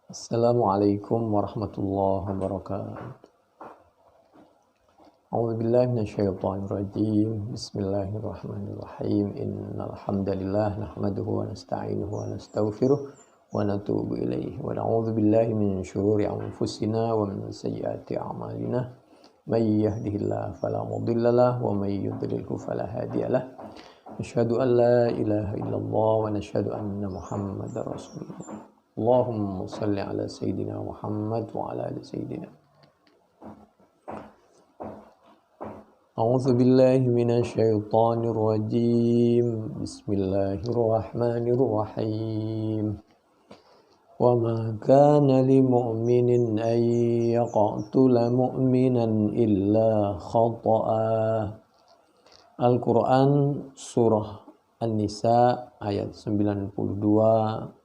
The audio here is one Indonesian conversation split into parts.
Assalamualaikum warahmatullahi wabarakatuh. A'udzu billahi minasyaitonir rajim. Bismillahirrahmanirrahim. Innal hamdalillah nahmaduhu wa nasta'inuhu wa nastaghfiruh wa natubu ilaihi wa na'udzu billahi min syururi anfusina wa min sayyiati a'malina. May yahdihillahu fala mudilla lahu wa may yudlilhu fala hadiyalah. Asyhadu an la ilaha illallah wa nashhadu anna Muhammadar Rasulullah. Allahumma salli ala Sayyidina Muhammad wa ala ali Sayyidina. A'udzu billahi minasy syaithanir rajim. Bismillahirrahmanirrahim. Wa ma kana lil mu'minin an yaqtula mu'minan illa khata'a. Al-Quran surah An-Nisa ayat 92.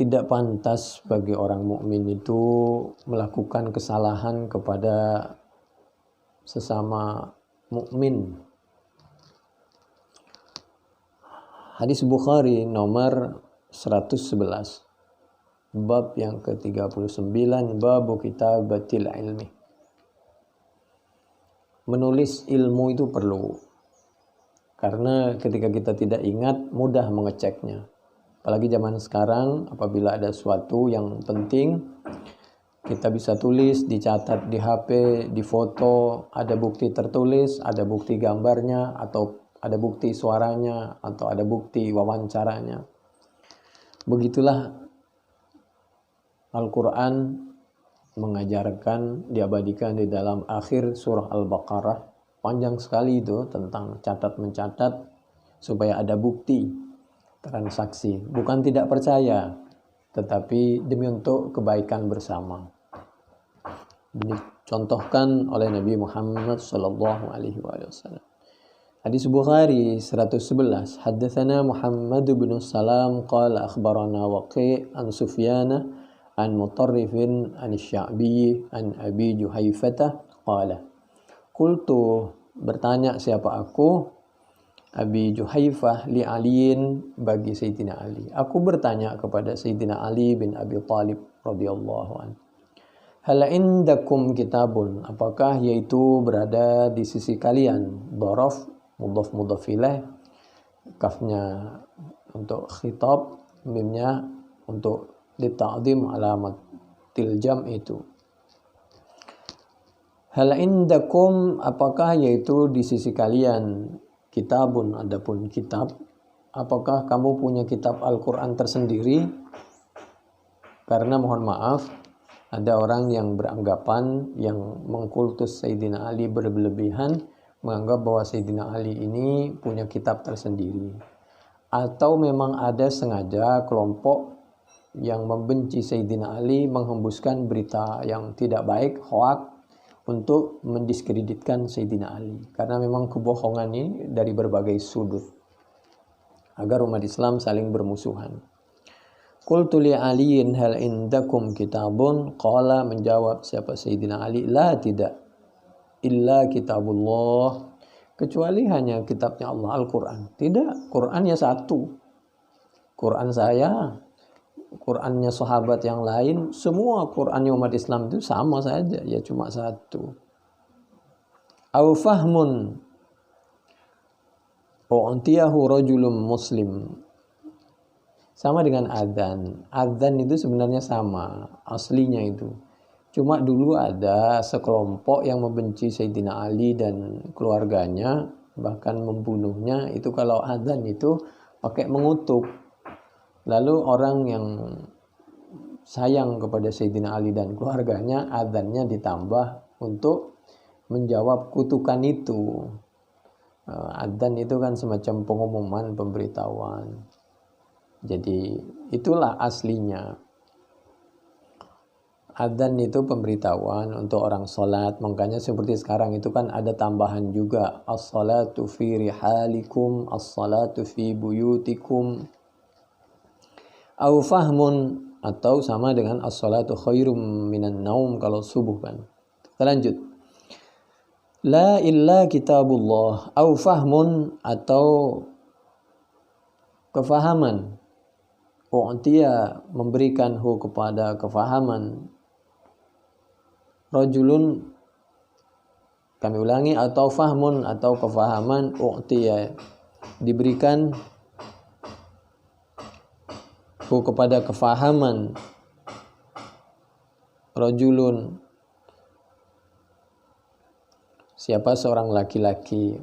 Tidak pantas bagi orang mukmin itu melakukan kesalahan kepada sesama mukmin. Hadis Bukhari nomor 111. Bab yang ke-39, bab kitabatil ilmi. Menulis ilmu itu perlu. Karena ketika kita tidak ingat, mudah mengeceknya. Apalagi zaman sekarang, apabila ada sesuatu yang penting, kita bisa tulis, dicatat di HP, di foto, ada bukti tertulis, ada bukti gambarnya, atau ada bukti suaranya, atau ada bukti wawancaranya. Begitulah Al-Quran mengajarkan, diabadikan di dalam akhir surah Al-Baqarah. Panjang sekali itu tentang catat-mencatat supaya ada bukti transaksi, bukan tidak percaya, tetapi demi untuk kebaikan bersama. Dicontohkan oleh Nabi Muhammad sallallahu alaihi wasallam. Hadis Bukhari 111. Haddatsana Muhammad bin Salam qala akhbarana Waqi' an Sufyan an Mutarrifin an Sya'bi an Abi Juhaifah qala qultu, bertanya siapa aku, Abi Juhaifah li Aliin, bagi Sayyidina Ali. Aku bertanya kepada Sayyidina Ali bin Abi Thalib radhiyallahu anhu. Hal indakum kitabun, apakah yaitu berada di sisi kalian? Dhorof, mudhaf mudhaf ilaih, kafnya untuk khitab, mimnya untuk dita'dhim alamat tiljam itu. Hal indakum, apakah yaitu di sisi kalian? Kitabun, adapun kitab, apakah kamu punya kitab Al-Quran tersendiri? Karena mohon maaf, ada orang yang beranggapan, yang mengkultus Sayyidina Ali berlebihan, menganggap bahwa Sayyidina Ali ini punya kitab tersendiri. Atau memang ada sengaja kelompok yang membenci Sayyidina Ali menghembuskan berita yang tidak baik, hoak, untuk mendiskreditkan Sayyidina Ali. Karena memang kebohongan ini dari berbagai sudut, agar umat Islam saling bermusuhan. Qultu li Aliin hal indakum kitabun, qala, menjawab siapa Sayyidina Ali, la, tidak, illa kitabullah, kecuali hanya kitabnya Allah, Al-Quran. Tidak, Qurannya satu. Quran saya, Qurannya sahabat yang lain, semua Qurannya umat Islam itu sama saja, ya cuma satu. Au fahmun u'tiyahu rajulun muslim, sama dengan adzan. Adzan itu sebenarnya sama, aslinya itu. Cuma dulu ada sekelompok yang membenci Sayyidina Ali dan keluarganya, bahkan membunuhnya. Itu kalau adzan itu pakai mengutuk. Lalu orang yang sayang kepada Sayyidina Ali dan keluarganya, adzannya ditambah untuk menjawab kutukan itu. Adzan itu kan semacam pengumuman, pemberitahuan. Jadi itulah aslinya. Adzan itu pemberitahuan untuk orang sholat. Makanya seperti sekarang itu kan ada tambahan juga, as-salatu fi rihalikum, as-salatu fi buyutikum. Au fahmun, atau sama dengan as-salatu khairum minan naum kalau subuh kan. Kita lanjut. La illa kitabullah, au fahmun, atau kefahaman, u'tiya memberikan kepada kefahaman, rajulun, kami ulangi, atau fahmun atau kefahaman, u'tiya diberikan kepada kefahaman, rajulun siapa seorang laki-laki,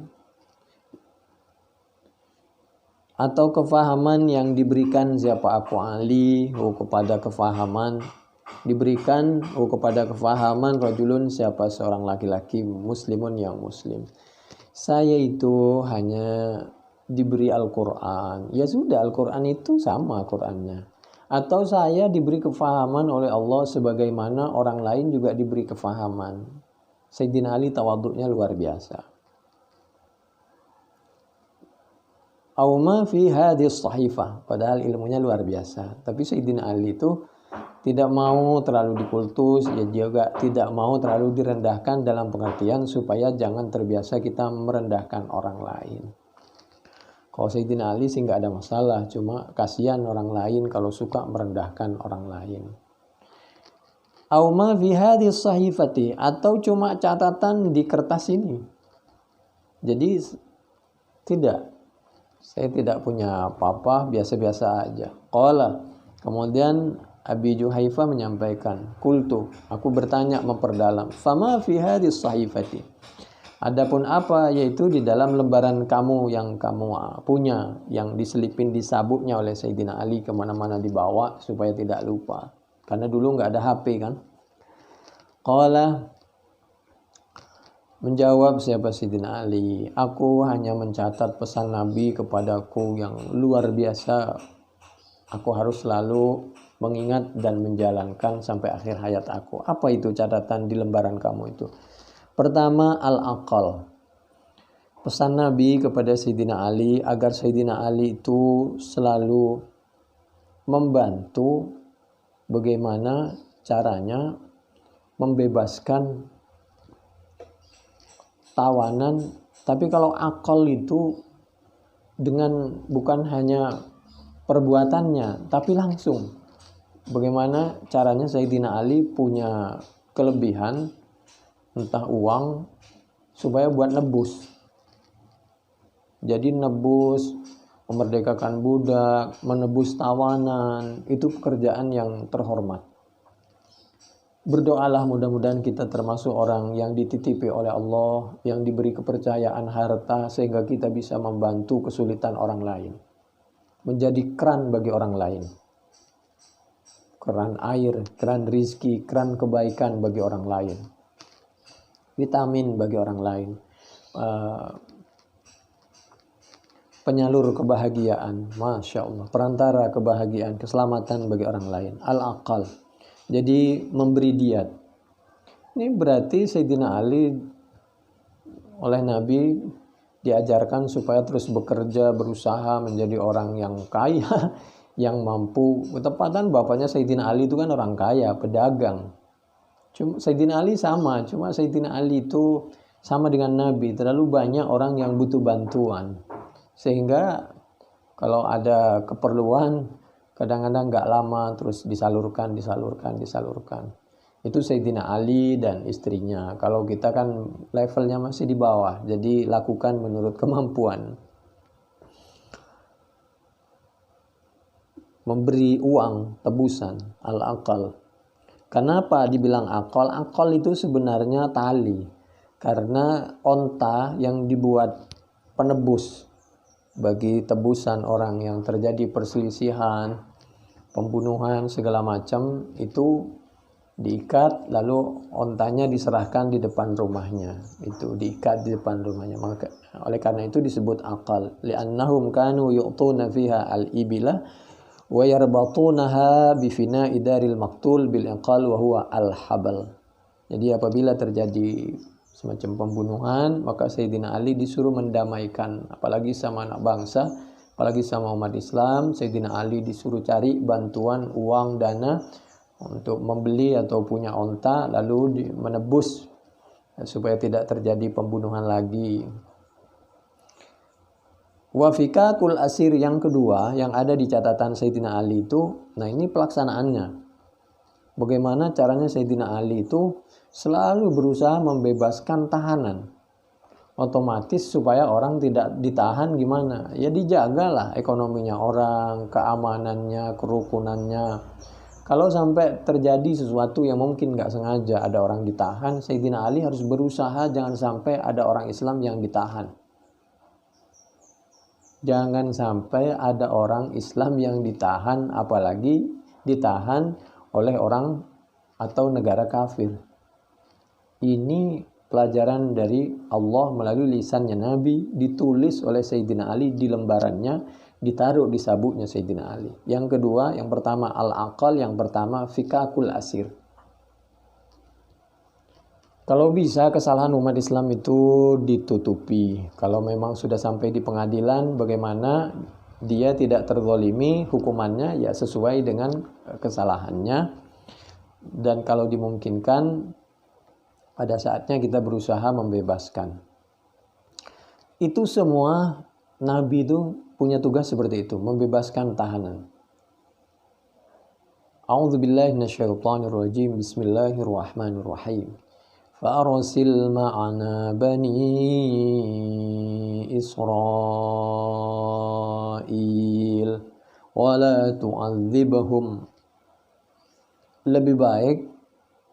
atau kefahaman yang diberikan siapa aku Ali kepada kefahaman, diberikan kepada kefahaman rajulun siapa seorang laki-laki, muslimun yang muslim. Saya itu hanya diberi Al-Quran, ya sudah, Al-Quran itu sama Qurannya. Atau saya diberi kefahaman oleh Allah sebagaimana orang lain juga diberi kefahaman. Sayyidina Ali tawaduknya luar biasa. Auma fi hadis sahifah, padahal ilmunya luar biasa. Tapi Sayyidina Ali itu tidak mau terlalu dikultus, ya juga tidak mau terlalu direndahkan, dalam pengertian supaya jangan terbiasa kita merendahkan orang lain. Kalau Sayyidina Ali sih nggak ada masalah, cuma kasihan orang lain kalau suka merendahkan orang lain. Auma fi hadis sahifati, atau cuma catatan di kertas ini. Jadi saya tidak punya apa-apa, biasa-biasa aja. Qala, kemudian Abi Juhayfah menyampaikan, qultu, aku bertanya memperdalam, fama fi hadis sahifati, adapun apa yaitu di dalam lembaran kamu yang kamu punya, yang diselipin di sabuknya oleh Sayyidina Ali, kemana-mana dibawa supaya tidak lupa, karena dulu nggak ada HP kan. Qala, menjawab siapa Sayyidina Ali, aku hanya mencatat pesan Nabi kepadaku yang luar biasa, aku harus selalu mengingat dan menjalankan sampai akhir hayat aku. Apa itu catatan di lembaran kamu itu? Pertama, al-aqal, pesan Nabi kepada Sayyidina Ali agar Sayyidina Ali itu selalu membantu bagaimana caranya membebaskan tawanan. Tapi kalau akal itu dengan bukan hanya perbuatannya, tapi langsung bagaimana caranya Sayyidina Ali punya kelebihan, entah uang, supaya buat nebus. Jadi nebus, memerdekakan budak, menebus tawanan, itu pekerjaan yang terhormat. Berdoalah mudah-mudahan kita termasuk orang yang dititipi oleh Allah, yang diberi kepercayaan harta sehingga kita bisa membantu kesulitan orang lain, menjadi keran bagi orang lain, keran air, keran rizki, keran kebaikan bagi orang lain, vitamin bagi orang lain, penyalur kebahagiaan, Masya Allah, perantara kebahagiaan, keselamatan bagi orang lain. Al-aqal, jadi memberi diat. Ini berarti Sayyidina Ali oleh Nabi diajarkan supaya terus bekerja, berusaha menjadi orang yang kaya, yang mampu. Ketepatan bapaknya Sayyidina Ali itu kan orang kaya, pedagang. Cuma Sayyidina Ali sama, cuma Sayyidina Ali itu sama dengan Nabi, terlalu banyak orang yang butuh bantuan. Sehingga kalau ada keperluan, kadang-kadang nggak lama terus disalurkan. Itu Sayyidina Ali dan istrinya. Kalau kita kan levelnya masih di bawah, jadi lakukan menurut kemampuan. Memberi uang, tebusan, al-aqal. Kenapa dibilang akal? Akal itu sebenarnya tali. Karena onta yang dibuat penebus bagi tebusan orang yang terjadi perselisihan, pembunuhan, segala macam, itu diikat lalu ontanya diserahkan di depan rumahnya. Itu diikat di depan rumahnya. Maka oleh karena itu disebut akal. Li'annahum kanu yu'tuna fiha al-ibila wa yarbatunaha bi fina'i daril maqtul bil iqal wa huwa al-habal. Jadi apabila terjadi semacam pembunuhan, maka Sayyidina Ali disuruh mendamaikan, apalagi sama anak bangsa, apalagi sama umat Islam. Sayyidina Ali disuruh cari bantuan uang, dana untuk membeli atau punya onta, lalu menebus supaya tidak terjadi pembunuhan lagi. Wafikakul asir yang kedua yang ada di catatan Sayyidina Ali itu, nah ini pelaksanaannya. Bagaimana caranya Sayyidina Ali itu selalu berusaha membebaskan tahanan. Otomatis supaya orang tidak ditahan gimana? Ya dijagalah ekonominya orang, keamanannya, kerukunannya. Kalau sampai terjadi sesuatu yang mungkin nggak sengaja ada orang ditahan, Sayyidina Ali harus berusaha jangan sampai ada orang Islam yang ditahan. Jangan sampai ada orang Islam yang ditahan, apalagi ditahan oleh orang atau negara kafir. Ini pelajaran dari Allah melalui lisannya Nabi, ditulis oleh Sayyidina Ali di lembarannya, ditaruh di sabuknya Sayyidina Ali. Yang kedua, yang pertama al-aqal, yang pertama fikakul asir. Kalau bisa kesalahan umat Islam itu ditutupi. Kalau memang sudah sampai di pengadilan, bagaimana dia tidak terzalimi, hukumannya ya sesuai dengan kesalahannya. Dan kalau dimungkinkan, pada saatnya kita berusaha membebaskan. Itu semua Nabi itu punya tugas seperti itu, membebaskan tahanan. A'udzubillahi minasyaitonirrajim. Bismillahirrahmanirrahim. فأرسل معنا بني إسرائيل ولا تعذبهم. Lebih baik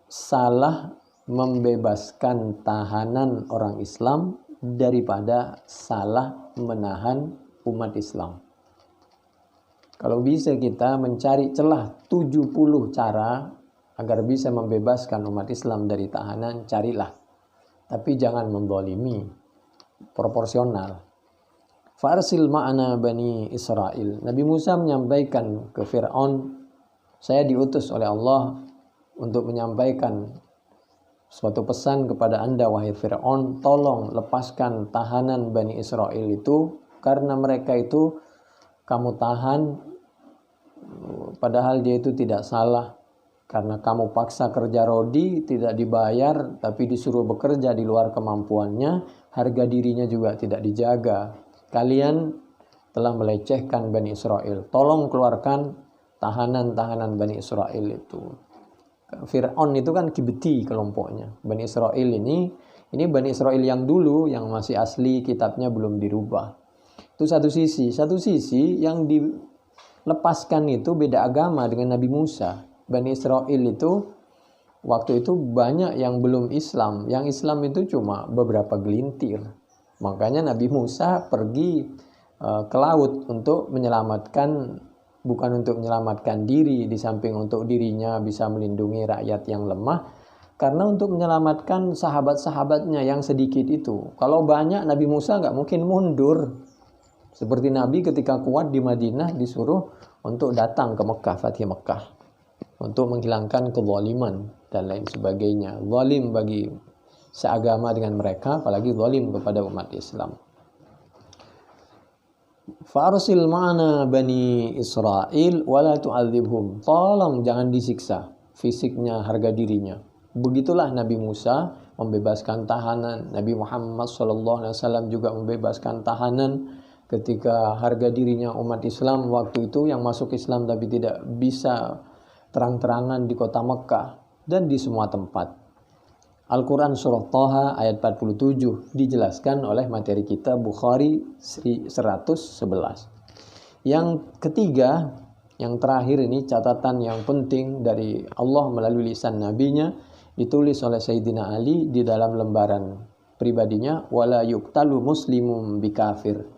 salah membebaskan tahanan orang Islam daripada salah menahan umat Islam. Kalau bisa kita mencari celah 70 cara agar bisa membebaskan umat Islam dari tahanan, carilah. Tapi jangan menzalimi, proporsional. Farsil ma'ana bani Israel. Nabi Musa menyampaikan ke Fir'aun, saya diutus oleh Allah untuk menyampaikan suatu pesan kepada Anda wahai Fir'aun, tolong lepaskan tahanan Bani Israel itu, karena mereka itu kamu tahan padahal dia itu tidak salah. Karena kamu paksa kerja rodi, tidak dibayar, tapi disuruh bekerja di luar kemampuannya, harga dirinya juga tidak dijaga. Kalian telah melecehkan Bani Israel. Tolong keluarkan tahanan-tahanan Bani Israel itu. Fir'aun itu kan Kibti kelompoknya. Bani Israel ini Bani Israel yang dulu, yang masih asli, kitabnya belum dirubah. Itu satu sisi. Satu sisi yang dilepaskan itu beda agama dengan Nabi Musa. Bani Israel itu waktu itu banyak yang belum Islam. Yang Islam itu cuma beberapa gelintir. Makanya Nabi Musa pergi ke laut untuk menyelamatkan, bukan untuk menyelamatkan diri, di samping untuk dirinya bisa melindungi rakyat yang lemah, karena untuk menyelamatkan sahabat-sahabatnya yang sedikit itu. Kalau banyak, Nabi Musa nggak mungkin mundur. Seperti Nabi ketika kuat di Madinah disuruh untuk datang ke Mekah, Fatih Mekah, untuk menghilangkan kezaliman dan lain sebagainya. Zalim bagi seagama dengan mereka, apalagi zalim kepada umat Islam. Farsil ma'ana bani Israel wala tu'adzibhum. Tolong jangan disiksa fisiknya, harga dirinya. Begitulah Nabi Musa membebaskan tahanan. Nabi Muhammad SAW juga membebaskan tahanan ketika harga dirinya umat Islam waktu itu yang masuk Islam tapi tidak bisa terang-terangan di kota Mekah dan di semua tempat. Al-Quran surah Thaha ayat 47 dijelaskan oleh materi kita Bukhari 111. Yang ketiga, yang terakhir ini catatan yang penting dari Allah melalui lisan nabinya, ditulis oleh Sayyidina Ali di dalam lembaran pribadinya, wala yuqtalu muslimum bikafir.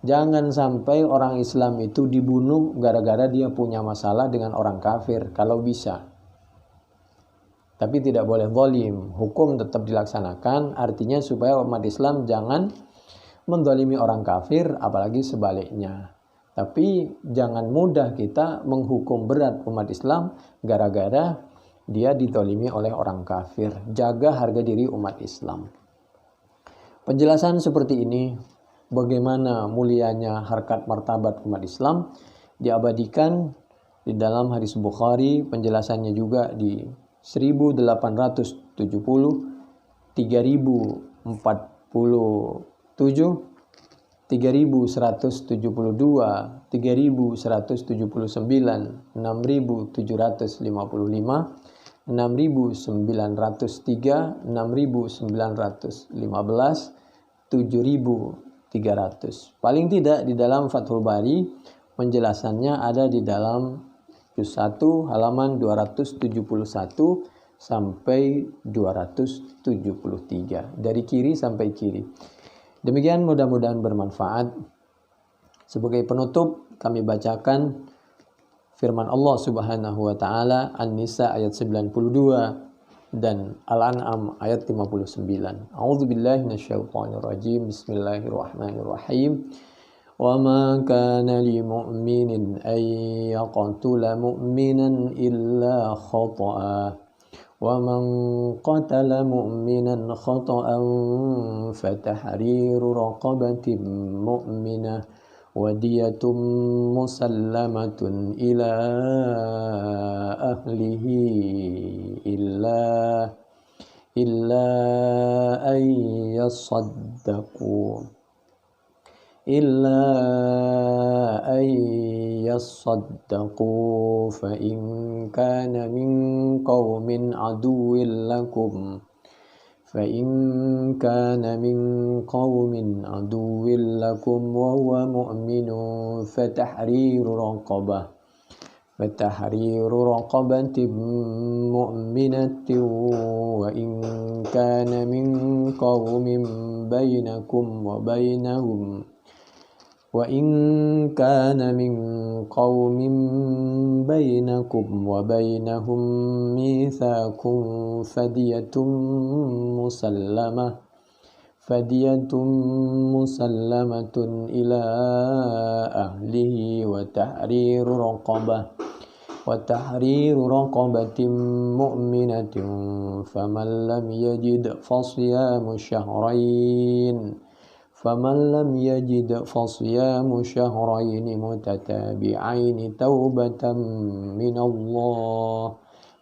Jangan sampai orang Islam itu dibunuh gara-gara dia punya masalah dengan orang kafir, kalau bisa. Tapi tidak boleh zalim, hukum tetap dilaksanakan, artinya supaya umat Islam jangan menzalimi orang kafir, apalagi sebaliknya. Tapi jangan mudah kita menghukum berat umat Islam gara-gara dia dizalimi oleh orang kafir. Jaga harga diri umat Islam. Penjelasan seperti ini, bagaimana mulianya harkat martabat umat Islam, diabadikan di dalam hadis Bukhari, penjelasannya juga di 1870, 3047, 3.172, 3.179, 6.755, 6.903, 6.915, 7.300. Paling tidak di dalam Fathul Bari penjelasannya ada di dalam juz 1 halaman 271 sampai 273 dari kiri sampai kiri. Demikian, mudah-mudahan bermanfaat. Sebagai penutup kami bacakan firman Allah Subhanahu wa taala An-Nisa ayat 92 dan Al-An'am ayat 59. A'udzubillahi minasyaitonir rajim. Bismillahirrahmanirrahim. Wa ma kana lil mu'minin ay yaqtula mu'minan illa khata'a. Wa man qatala mu'minan khata'an fatahriru raqabatin mu'minah wadiyatun musallamatun ila ahlihi illa an yasaddaqu fa in kana min qaumin aduwwin lakum wa huwa mu'minun fatahriru raqabatin mu'minatin wa in kana min qaumin bainakum wa bainahum mitsaqun fadiyatun musallamatun ila ahlihi wa tahriru raqabatin mu'minatin faman lam yajid fasiyamu syahrayn mutatabi'ain taubatan minallah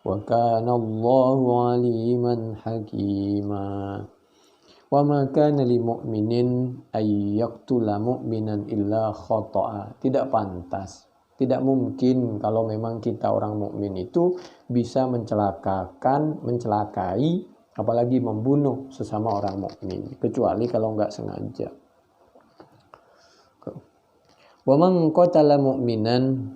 wa kana Allahu aliman hakima. Wa ma kana lil mu'minin ay yaqtula mu'minan illa khata'a. Tidak pantas, tidak mungkin kalau memang kita orang mukmin itu bisa mencelakai apalagi membunuh sesama orang mukmin, kecuali kalau enggak sengaja. Wa man qatala mu'minan,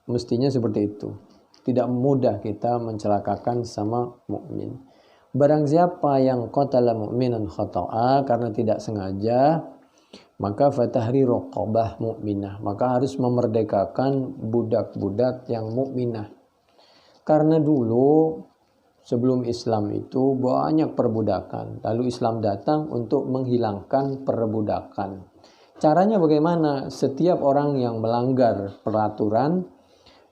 mestinya seperti itu. Tidak mudah kita mencelakakan sama mukmin. Barang siapa yang qatala mu'minan khata'a, karena tidak sengaja, maka fatahri raqabah mu'minah, maka harus memerdekakan budak-budak yang mukminah. Karena dulu sebelum Islam itu banyak perbudakan, lalu Islam datang untuk menghilangkan perbudakan. Caranya bagaimana? Setiap orang yang melanggar peraturan,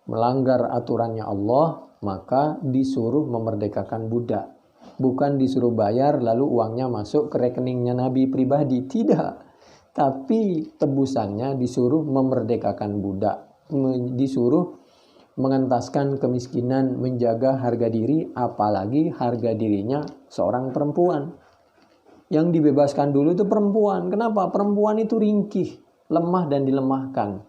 melanggar aturannya Allah, maka disuruh memerdekakan budak. Bukan disuruh bayar lalu uangnya masuk ke rekeningnya Nabi pribadi, tidak. Tapi tebusannya disuruh memerdekakan budak, disuruh mengentaskan kemiskinan, menjaga harga diri, apalagi harga dirinya seorang perempuan. Yang dibebaskan dulu itu perempuan. Kenapa? Perempuan itu ringkih, lemah dan dilemahkan.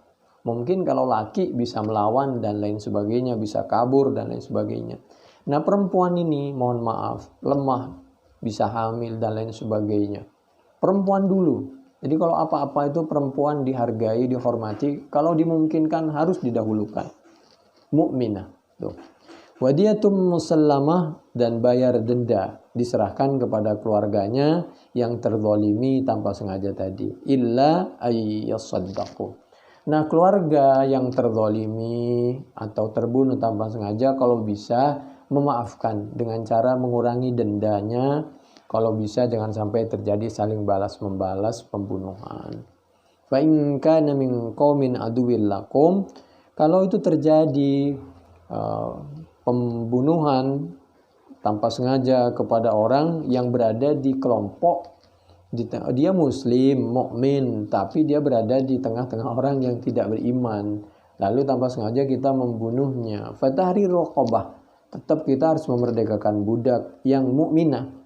Mungkin kalau laki bisa melawan dan lain sebagainya, bisa kabur dan lain sebagainya. Nah, perempuan ini mohon maaf, lemah, bisa hamil dan lain sebagainya. Perempuan dulu. Jadi kalau apa-apa itu perempuan dihargai, dihormati, kalau dimungkinkan harus didahulukan. Mukminah. Tuh. Wadiyatum musallamah, dan bayar denda diserahkan kepada keluarganya yang terzalimi tanpa sengaja tadi. Illa ayyasaddaqu. Nah, keluarga yang terzalimi atau terbunuh tanpa sengaja kalau bisa memaafkan dengan cara mengurangi dendanya. Kalau bisa jangan sampai terjadi saling balas membalas pembunuhan. Fa in kana min qaumin aduwwil lakum, kalau itu terjadi pembunuhan tanpa sengaja kepada orang yang berada di kelompok, dia muslim, mukmin, tapi dia berada di tengah-tengah orang yang tidak beriman, lalu tanpa sengaja kita membunuhnya, fatahri raqabah, tetap kita harus memerdekakan budak yang mukminah.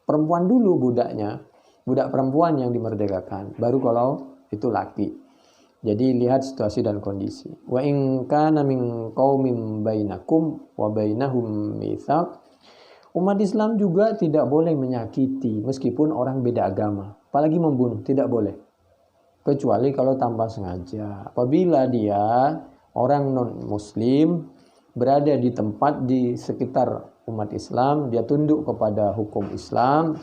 Perempuan dulu budaknya, budak perempuan yang dimerdekakan, baru kalau itu laki. Jadi lihat situasi dan kondisi. Wa in kana min qaumin bainakum wa bainahum mitsaq. Umat Islam juga tidak boleh menyakiti meskipun orang beda agama, apalagi membunuh, tidak boleh. Kecuali kalau tanpa sengaja. Apabila dia orang non-muslim berada di tempat di sekitar umat Islam, dia tunduk kepada hukum Islam,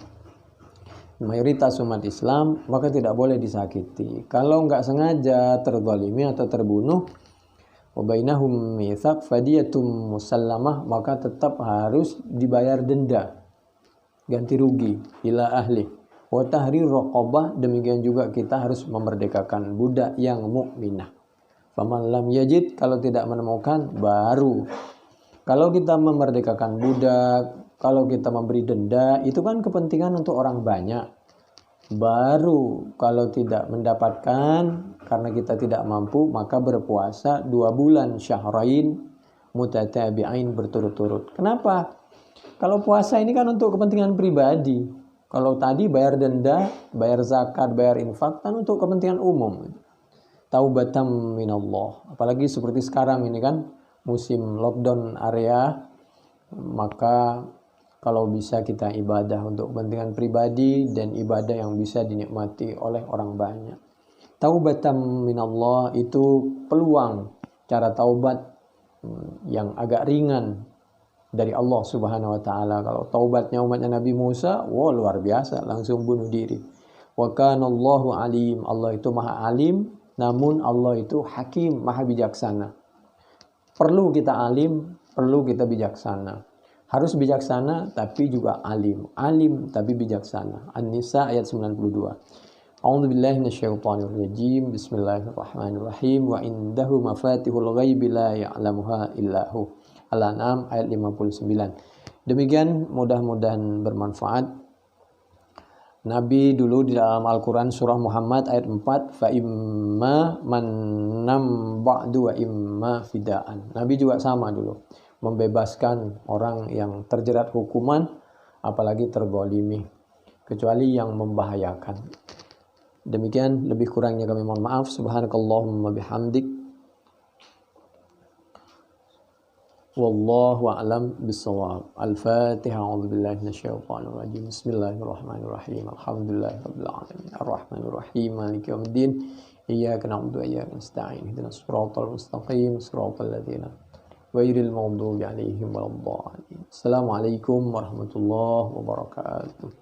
mayoritas umat Islam, maka tidak boleh disakiti. Kalau nggak sengaja terzalimi atau terbunuh, wabainahum mitsaq fadiyatum musallamah, maka tetap harus dibayar denda, ganti rugi ila ahli. Wa tahrir raqabah, demikian juga kita harus memerdekakan budak yang mukminah. Faman lam yajid, kalau tidak menemukan baru. Kalau kita memerdekakan budak, kalau kita memberi denda, itu kan kepentingan untuk orang banyak. Baru kalau tidak mendapatkan karena kita tidak mampu, maka berpuasa 2 bulan syahrain mutatabi'ain berturut-turut. Kenapa? Kalau puasa ini kan untuk kepentingan pribadi. Kalau tadi bayar denda, bayar zakat, bayar infak kan untuk kepentingan umum. Taubatam minallah. Apalagi seperti sekarang ini kan musim lockdown area, maka kalau bisa kita ibadah untuk kepentingan pribadi dan ibadah yang bisa dinikmati oleh orang banyak. Taubatam minallah itu peluang cara taubat yang agak ringan dari Allah Subhanahu wa taala. Kalau taubatnya umatnya Nabi Musa, luar biasa, langsung bunuh diri. Wa kanallahu alim, Allah itu maha alim, namun Allah itu hakim, maha bijaksana. Perlu kita alim, perlu kita bijaksana. Harus bijaksana tapi juga alim. Alim tapi bijaksana. An-Nisa ayat 92. A'udzubillahi minasyaitonir rajim. Bismillahirrahmanirrahim. Wa indahu mafatihul ghaibi la ya'lamuha illahu. Al-An'am ayat 59. Demikian, mudah-mudahan bermanfaat. Nabi dulu di dalam Al-Quran surah Muhammad ayat 4, fa imma mannam ba'du wa imma fidaan. Nabi juga sama dulu, membebaskan orang yang terjerat hukuman, apalagi terzalimi, kecuali yang membahayakan. Demikian, lebih kurangnya kami mohon maaf. Subhanakallahumma bihamdik. Wallahu a'lam bissawab. Al-Fatihah. A'udzubillahi minasyaitonir rajim. Bismillahirrahmanirrahim. Alhamdulillahirabbil alamin. Arrahmanir rahim. Maliki yaumiddin. Iyyaka na'budu wa iyyaka nasta'in. Ihdinas siratal mustaqim. Siratal ladzina ghairil maghdubi 'alaihim waladdallin. Assalamualaikum warahmatullahi wabarakatuh.